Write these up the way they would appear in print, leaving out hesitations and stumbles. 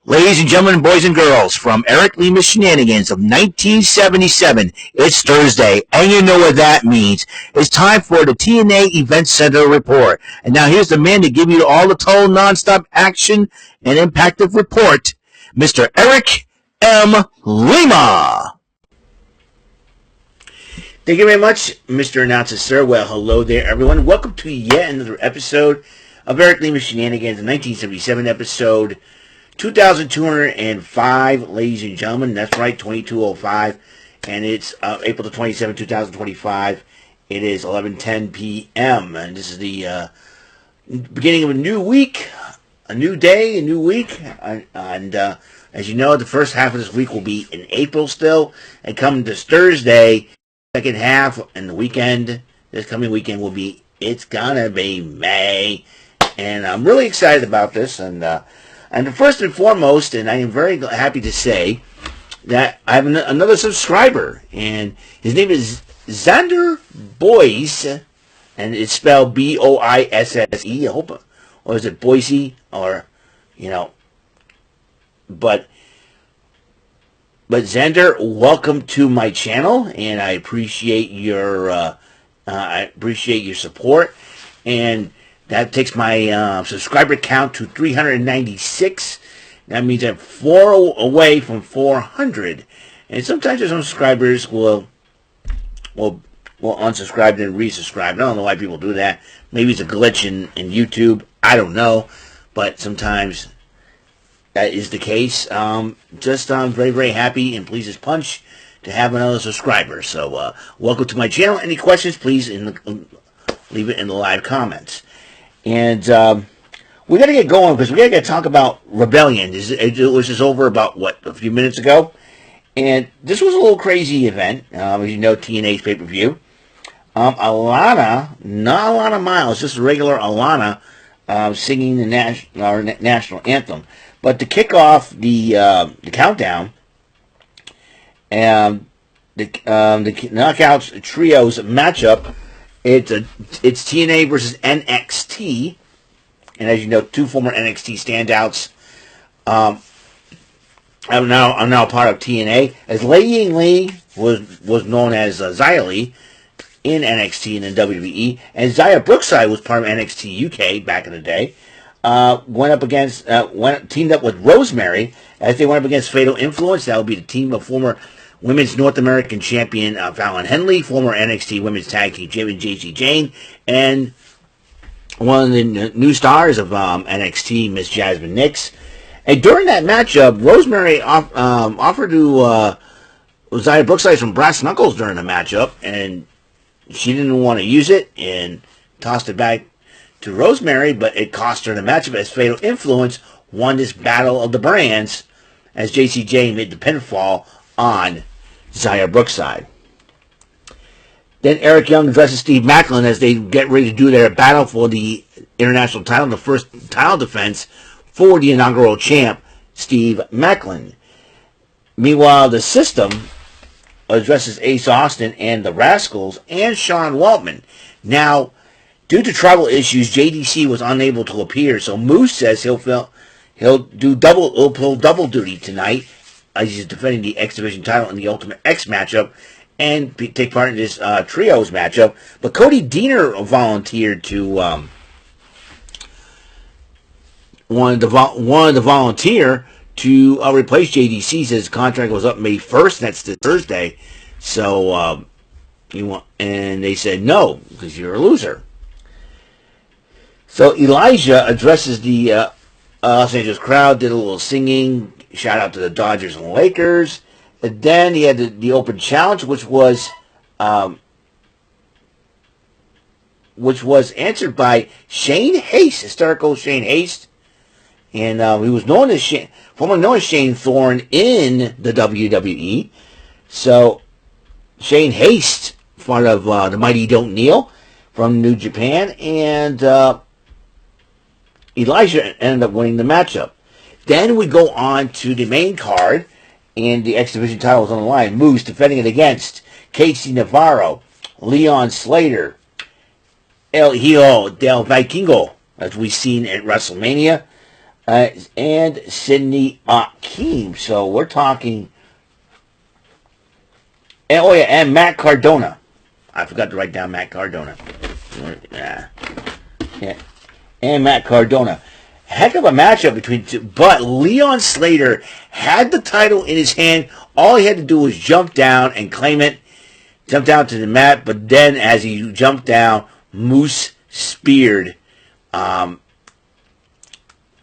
Ladies and gentlemen, boys and girls, from Eric Lima Shenanigans of 1977, it's Thursday, and you know what that means. It's time for the TNA Event Center report. And now here's the man to give you all the total non-stop action and impactful report, Mr. Eric M. Lima. Thank you very much, Mr. Announcer, sir. Well, hello there, everyone. Welcome to yet another episode of Eric Lima Shenanigans, the 1977 episode 2205, ladies and gentlemen. That's right, 2205. And it's April the 27th, 2025. It is 11:10 p.m. And this is the beginning of a new week, a new day, a new week. And as you know, the first half of this week will be in April still. And coming this Thursday, second half and the weekend, this coming weekend will be, it's gonna be May. And I'm really excited about this. And first and foremost, and I am very happy to say that I have another subscriber, and his name is Xander Boyce, and it's spelled B-O-I-S-S-E. I hope, or is it Boise, or but Xander, welcome to my channel, and I appreciate your support, and that takes my subscriber count to 396. That means I'm 4 away from 400. And sometimes some subscribers will unsubscribe and resubscribe. I don't know why people do that. Maybe it's a glitch in YouTube. I don't know. But sometimes that is the case. I'm very, very happy and pleased as punch to have another subscriber. So welcome to my channel. Any questions, please leave it in the live comments. And we got to get going because we got to talk about Rebellion. It was just over about, a few minutes ago. And this was a little crazy event. As you know, TNA's pay-per-view. Alana, not Alana Miles, just a regular Alana singing the national anthem. But to kick off the countdown, the Knockouts Trios matchup, it's TNA versus NXT, and as you know, two former NXT standouts are now part of TNA. As Lei Ying Lee was known as Xia Li in NXT and in WWE, and Xia Brookside was part of NXT UK back in the day. Teamed up with Rosemary as they went up against Fatal Influence. That would be the team of former Women's North American Champion Fallon Henley, former NXT Women's Tag Team Champion JC Jane, and one of the new stars of NXT, Miss Jasmine Nix. And during that matchup, Rosemary offered to Xia Brookside some brass knuckles during the matchup, and she didn't want to use it and tossed it back to Rosemary, but it cost her the matchup as Fatal Influence won this battle of the brands as JC Jane made the pinfall on Xia Brookside. Then Eric Young addresses Steve Macklin as they get ready to do their battle for the international title, the first title defense for the inaugural champ, Steve Macklin. Meanwhile, the System addresses Ace Austin and the Rascals and Sean Waltman. Now, due to travel issues, JDC was unable to appear, so Moose says he'll pull double duty tonight as he's defending the X Division title in the Ultimate X matchup and take part in this trios matchup. But Cody Deaner volunteered to wanted to volunteer to replace JDC. Says his contract was up May 1st. That's the Thursday. So and they said no because you're a loser. So Elijah addresses the Los Angeles crowd, did a little singing. Shout out to the Dodgers and Lakers. And then he had the open challenge, which was answered by Shane Haste, hysterical Shane Haste. And he was formerly known as Shane Thorne in the WWE. So Shane Haste, part of the Mighty Don't Kneel from New Japan. And Elijah ended up winning the matchup. Then we go on to the main card, and the X Division title was on the line. Moose defending it against Casey Navarro, Leon Slater, El Hijo del Vikingo, as we've seen at WrestleMania. and Sydney Akeem. So we're talking. And, oh yeah, and Matt Cardona. I forgot to write down Matt Cardona. Yeah. And Matt Cardona. Heck of a matchup between two. But Leon Slater had the title in his hand. All he had to do was jump down and claim it. Jump down to the mat. But then as he jumped down, Moose speared. I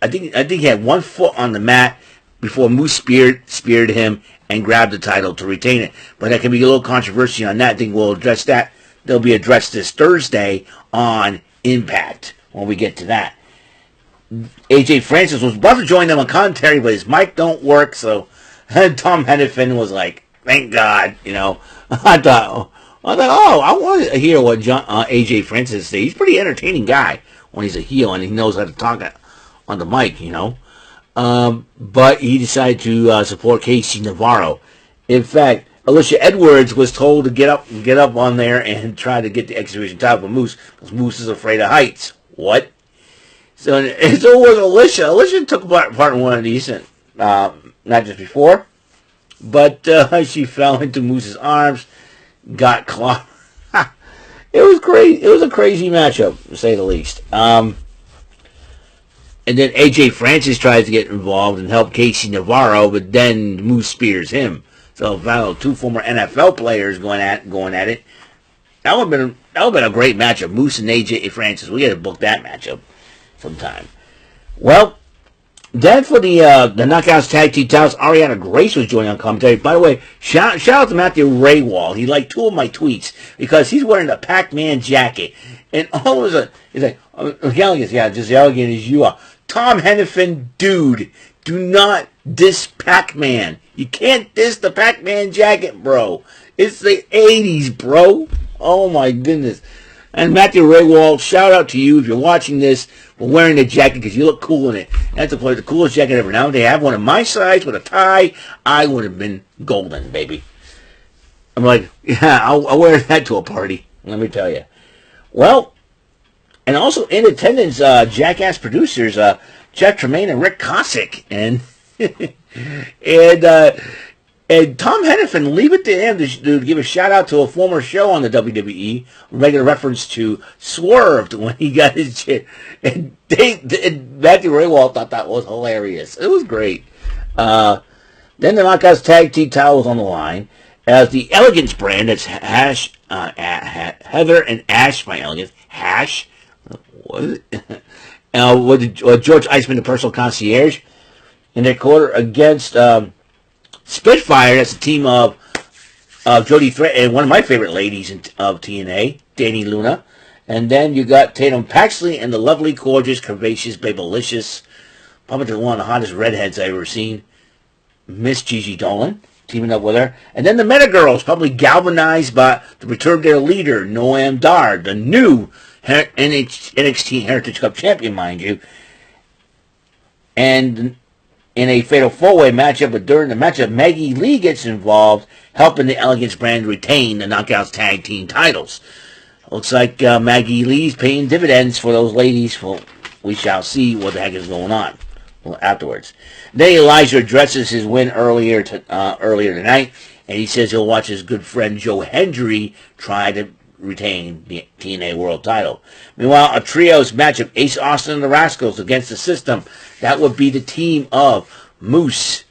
think he had 1 foot on the mat before Moose speared him and grabbed the title to retain it. But that can be a little controversy on that. I think we'll address that. They'll be addressed this Thursday on Impact when we get to that. AJ Francis was about to join them on commentary, but his mic don't work, so Tom Hennepin was like, thank God, you know. I thought, I want to hear what AJ Francis says. He's a pretty entertaining guy when he's a heel, and he knows how to talk on the mic, you know. But he decided to support Casey Navarro. In fact, Alicia Edwards was told to get up on there and try to get the X Division title for Moose, because Moose is afraid of heights. What? So was Alicia. Alicia took part in one of these, not just before, but she fell into Moose's arms, got caught. It was crazy. It was a crazy matchup, to say the least. And then AJ Francis tries to get involved and help Casey Navarro, but then Moose spears him. So two former NFL players going at it. That would have been a great matchup. Moose and AJ Francis. We got to book that matchup sometime. Well, then for the Knockouts Tag Team titles, Ariana Grace was joining on commentary. By the way, shout out to Matthew Raywall. He liked 2 of my tweets because he's wearing a Pac-Man jacket. And all of a sudden, he's like, elegant, yeah, just as elegant as you are. Tom Hennepin, dude, do not diss Pac-Man. You can't diss the Pac-Man jacket, bro. It's the 80s, bro. Oh, my goodness. And Matthew Raywall, shout out to you if you're watching this for wearing the jacket because you look cool in it. That's the coolest jacket ever. Now, if they have one of my size with a tie, I would have been golden, baby. I'm like, yeah, I'll wear that to a party. Let me tell you. Well, and also in attendance, Jackass producers, Jeff Tremaine and Rick Cossack. And and Tom Hennepin, leave it to him to give a shout out to a former show on the WWE, making a reference to Swerve when he got his shit. And Matthew Raywall thought that was hilarious. It was great. Then the Knockouts Tag Team title was on the line as the Elegance brand. That's Heather and Ash by Elegance. Hash. What is it? With George Iceman, the personal concierge, in their quarter against Spitfire. That's a team of Jody Threat and one of my favorite ladies of TNA, Danny Luna. And then you got Tatum Paxley and the lovely, gorgeous, curvaceous, babylicious, probably one of the hottest redheads I've ever seen, Miss Gigi Dolan, teaming up with her. And then the Meta Girls, probably galvanized by the return of their leader, Noam Dar, the new NXT Heritage Cup champion, mind you. And in a fatal four-way matchup, but during the matchup, Maggie Lee gets involved, helping the Elegance brand retain the Knockouts Tag Team titles. Looks like Maggie Lee's paying dividends for those ladies. Well, we shall see what the heck is going on afterwards. Then Elijah addresses his win earlier tonight, and he says he'll watch his good friend Joe Hendry try to retain the TNA World title. Meanwhile, a trios matchup, Ace Austin and the Rascals against the System. That would be the team of Moose,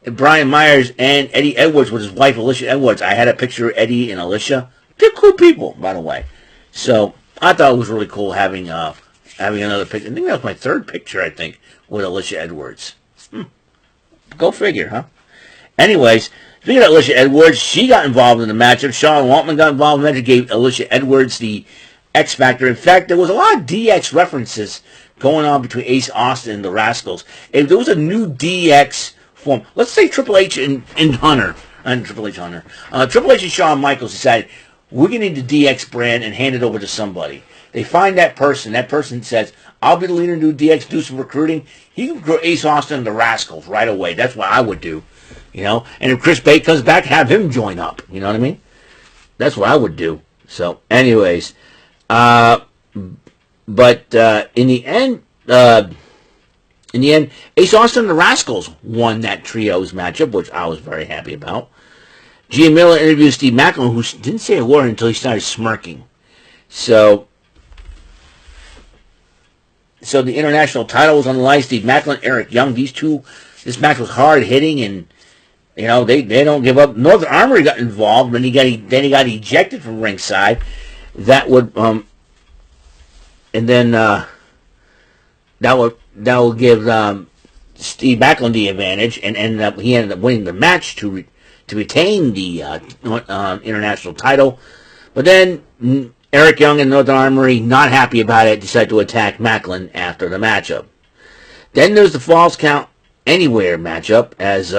Brian Myers, and Eddie Edwards with his wife, Alicia Edwards. I had a picture of Eddie and Alicia. They're cool people, by the way. So I thought it was really cool having another picture. I think that was my third picture, with Alicia Edwards. Go figure, huh? Anyways, speaking of Alicia Edwards, she got involved in the matchup. Sean Waltman got involved in the matchup, gave Alicia Edwards the X Factor. In fact, there was a lot of DX references going on between Ace Austin and the Rascals. If there was a new DX form, let's say Triple H and Hunter, and Triple H Hunter, Triple H and Shawn Michaels decided, we're going to need the DX brand and hand it over to somebody. They find that person says, I'll be the leader and do DX, do some recruiting. He can grow Ace Austin and the Rascals right away. That's what I would do. And if Chris Bay comes back, have him join up. You know what I mean? That's what I would do. So, anyways, but in the end, In the end, Ace Austin and the Rascals won that trios matchup, which I was very happy about. Gia Miller interviewed Steve Macklin, who didn't say a word until he started smirking. So the international title was on the line. Steve Macklin, Eric Young, this match was hard hitting, and they don't give up. Northern Armory got involved, and then he got ejected from ringside. That would that will give Steve Macklin the advantage, and he ended up winning the match to retain the international title. But then Eric Young and Northern Armory, not happy about it, decided to attack Macklin after the matchup. Then there's the Falls Count Anywhere matchup as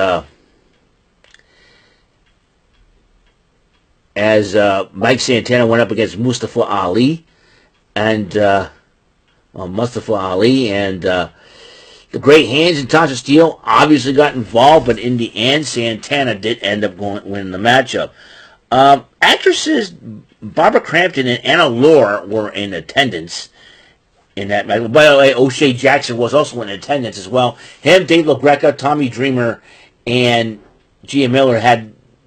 Mike Santana went up against Mustafa Ali, and the Great Hands and Tasha Steele obviously got involved, but in the end, Santana did end up winning the matchup. Actresses Barbara Crampton and Anna Lore were in attendance in that match. By the way, O'Shea Jackson was also in attendance as well. Him, Dave LaGreca, Tommy Dreamer, and Gia Miller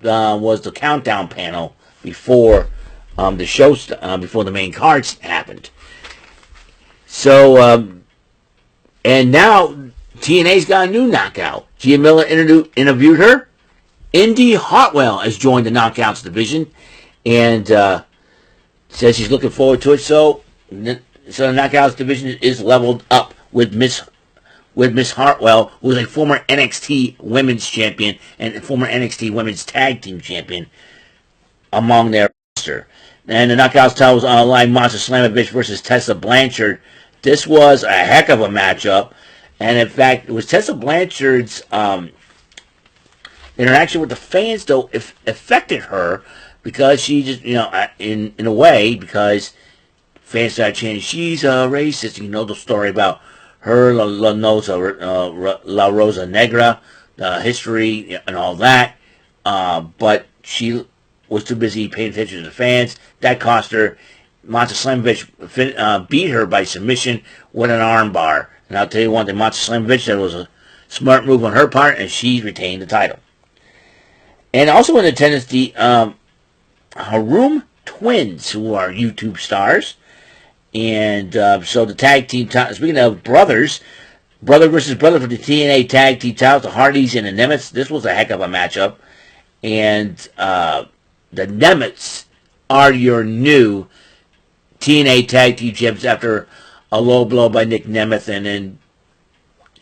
was the countdown panel before the show, before the main cards happened. So, and now TNA's got a new knockout. Gia Miller interviewed her. Indy Hartwell has joined the Knockouts division, and says she's looking forward to it. So the Knockouts division is leveled up with Miss Hartwell, who is a former NXT Women's Champion and former NXT Women's Tag Team Champion among their roster. And the Knockouts title was on the line, Monster Slamovich versus Tessa Blanchard. This was a heck of a matchup, and in fact, it was Tessa Blanchard's interaction with the fans, though, affected her, because she just, in a way, because fans started chanting, she's a racist. You know the story about her, La Rosa Negra, the history and all that. But she was too busy paying attention to the fans. That cost her. Monster Slamovich beat her by submission with an armbar. And I'll tell you one thing, Monster Slamovich, that was a smart move on her part, and she retained the title. And also in attendance, the Harum Twins, who are YouTube stars. And so the tag team, speaking of brothers, brother versus brother for the TNA tag team titles, the Hardys and the Nemets. This was a heck of a matchup. And the Nemets are your new TNA tag team champions after a low blow by Nick Nemeth, and then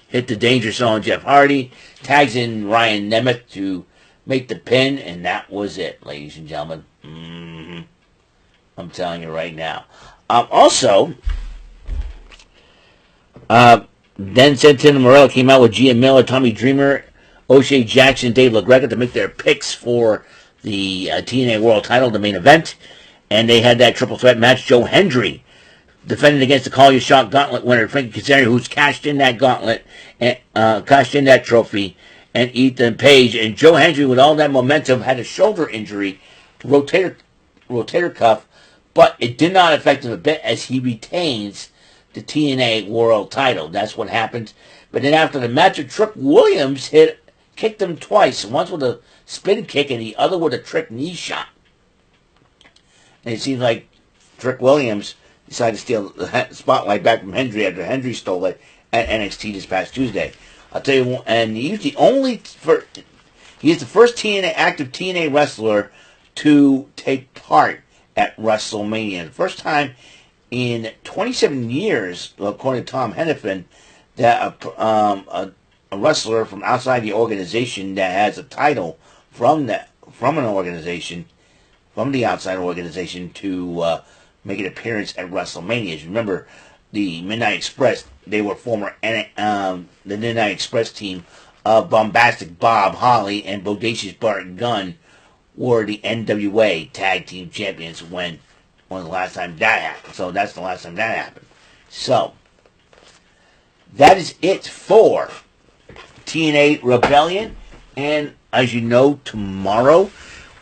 hit the danger zone. Jeff Hardy tags in Ryan Nemeth to make the pin, and that was it, ladies and gentlemen. I'm telling you right now. Also, then Santana Morella came out with Gia Miller, Tommy Dreamer, O'Shea Jackson, Dave LaGreca to make their picks for the TNA World Title, the main event. And they had that triple threat match. Joe Hendry defending against the Call Your Shot Gauntlet winner, Frankie Kazarian, who's cashed in that gauntlet, and cashed in that trophy, and Ethan Page. And Joe Hendry, with all that momentum, had a shoulder injury, rotator cuff, but it did not affect him a bit as he retains the TNA World Title. That's what happened. But then after the match, Trick Williams kicked him twice, once with a spin kick and the other with a trick knee shot. And it seems like Trick Williams decided to steal the spotlight back from Hendry after Hendry stole it at NXT this past Tuesday. I'll tell you, and he is the first active TNA wrestler to take part at WrestleMania. The first time in 27 years, according to Tom Hennepin, that a wrestler from outside the organization that has a title from the outside organization to make an appearance at WrestleMania. As you remember, the Midnight Express, they were the Midnight Express team of Bombastic Bob Holly and Bodacious Bart Gunn were the NWA Tag Team Champions when the last time that happened. So that's the last time that happened. So that is it for TNA Rebellion. And as you know, tomorrow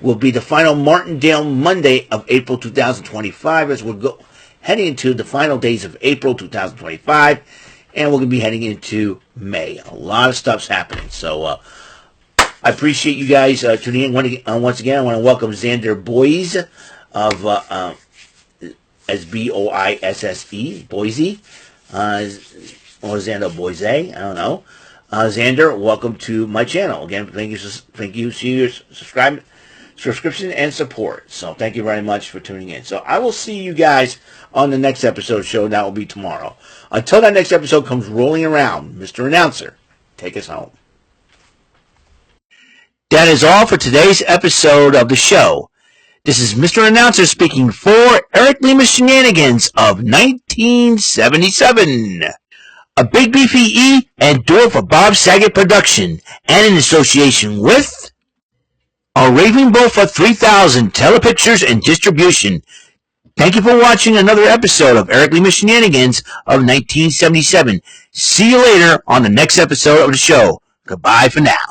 will be the final Martindale Monday of April 2025, as we'll go heading into the final days of April 2025. and we'll be heading into May. A lot of stuff's happening. So I appreciate you guys tuning in. Once again, I want to welcome Xander Boise of as Boisse, Boise, or Xander Boise. I don't know. Xander, welcome to my channel. Again, thank you for your subscription and support. So thank you very much for tuning in. So I will see you guys on the next episode show. That will be tomorrow. Until that next episode comes rolling around, Mr. Announcer, take us home. That is all for today's episode of the show. This is Mr. Announcer speaking for Eric Lima Shenanigans of 1977. A Big Beefy E and door for Bob Saget production, and in association with a Raving Bull for 3000 Telepictures and Distribution. Thank you for watching another episode of Eric Lima Shenanigans of 1977. See you later on the next episode of the show. Goodbye for now.